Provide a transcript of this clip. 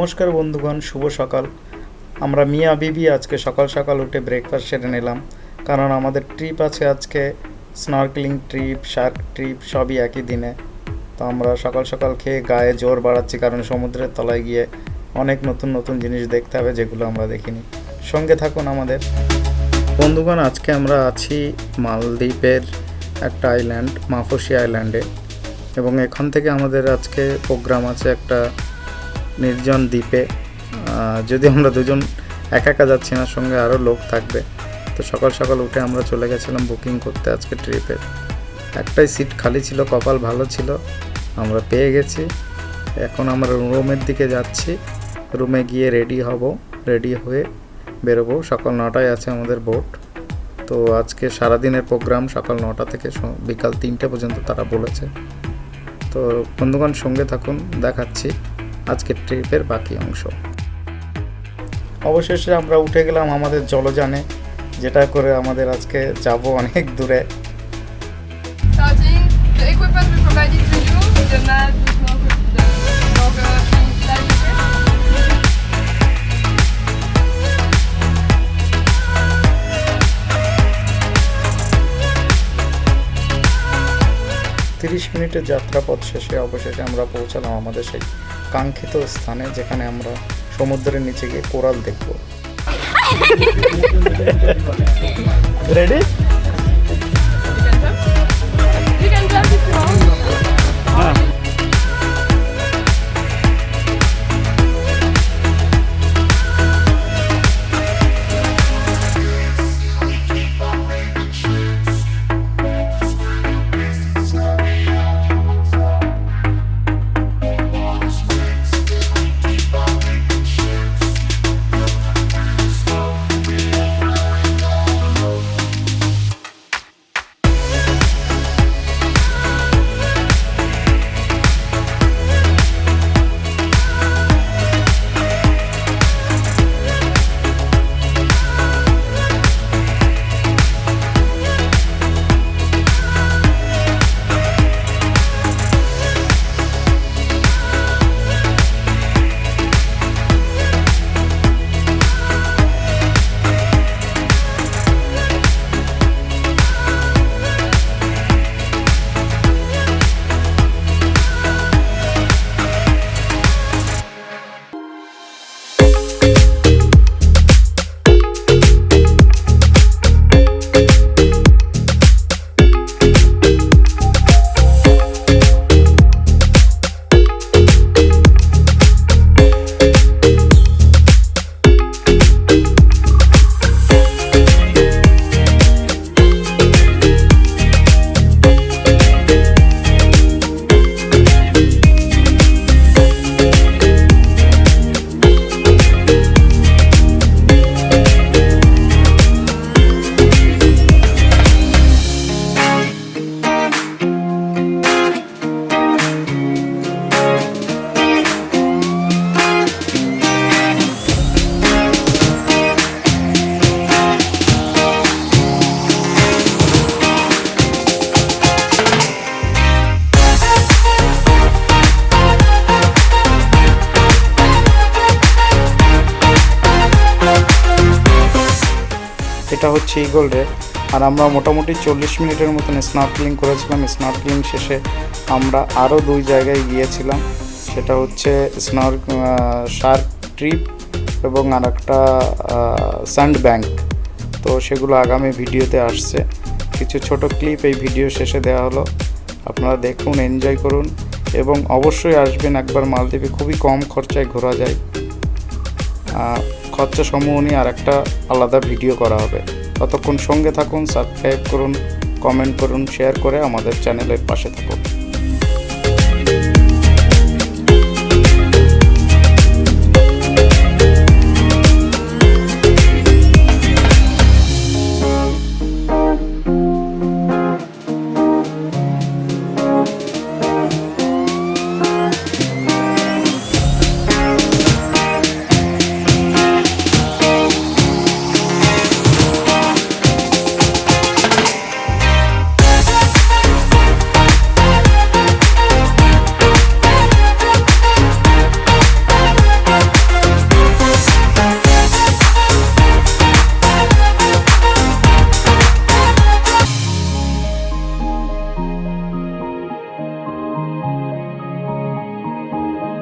নমস্কার বন্ধুগণ, শুভ সকাল। আমরা মিয়া বিবি আজকে সকাল সকাল উঠে ব্রেকফাস্ট সেরে নিলাম, কারণ আমাদের ট্রিপ আছে আজকে, স্নর্কেলিং ট্রিপ, শার্ক ট্রিপ, সবই একই দিনে। তো আমরা সকাল সকাল খেয়ে গায়ে জোর বাড়াচ্ছি, কারণ সমুদ্রের তলায় গিয়ে অনেক নতুন নতুন জিনিস দেখতে হবে যেগুলো আমরা দেখিনি। সঙ্গে থাকুন আমাদের। বন্ধুগণ, আজকে আমরা আছি মালদ্বীপের একটা আইল্যান্ড, মাফোসি আইল্যান্ডে, এবং এখান থেকে আমাদের আজকে প্রোগ্রাম আছে একটা নির্জন দ্বীপে। যদি আমরা দুজন একা যাচ্ছি না, সঙ্গে আরও লোক থাকবে। তো সকাল সকাল উঠে আমরা চলে গেছিলাম বুকিং করতে আজকে ট্রিপের। একটাই সিট খালি ছিল, কপাল ভালো ছিল, আমরা পেয়ে গেছি। এখন আমরা রুমের দিকে যাচ্ছি, রুমে গিয়ে রেডি হব, রেডি হয়ে বেরোবো। সকাল 9টায় আছে আমাদের বোট। তো আজকে সারাদিনের প্রোগ্রাম সকাল 9টা থেকে বিকাল 3টে পর্যন্ত তারা বলেছে। তো বন্ধুগণ, সঙ্গে থাকুন, দেখাচ্ছি আজকের ট্রিপের বাকি অংশ। অবশেষে আমরা উঠে গেলাম আমাদের জলযানে, যেটা করে আমাদের আজকে যাব অনেক দূরে। The equipment we provided to you, the mat, the snorkel, the blogger, and 30 মিনিটের যাত্রাপথ শেষে অবশেষে আমরা পৌঁছালাম আমাদের সেই কাঙ্ক্ষিত স্থানে, যেখানে আমরা সমুদ্রের নিচে গিয়ে কোরাল দেখব। Ready? You can jump if you want. হ্যাঁ। এটা হচ্ছে ঈগল রে, আর আমরা মোটামুটি 40 মিনিটের মতন স্নর্কেলিং করেছিলাম। স্নর্কেলিং শেষে আমরা আরও 2 জায়গায় গিয়েছিলাম, সেটা হচ্ছে শার্ক ট্রিপ এবং আর একটা স্যান্ড ব্যাংক। তো সেগুলো আগামী ভিডিওতে আসছে, কিছু ছোট ক্লিপ এই ভিডিও শেষে দেওয়া হলো। আপনারা দেখুন, এনজয় করুন, এবং অবশ্যই আসবেন একবার মালদ্বীপে। খুবই কম খরচায় ঘোরা যায়। খরচা সমূহ নিয়ে আর একটা আলাদা ভিডিও করা হবে। ততক্ষণ সঙ্গে থাকুন, সাবস্ক্রাইব করুন, কমেন্ট করুন, শেয়ার করে আমাদের চ্যানেলের পাশে থাকুন।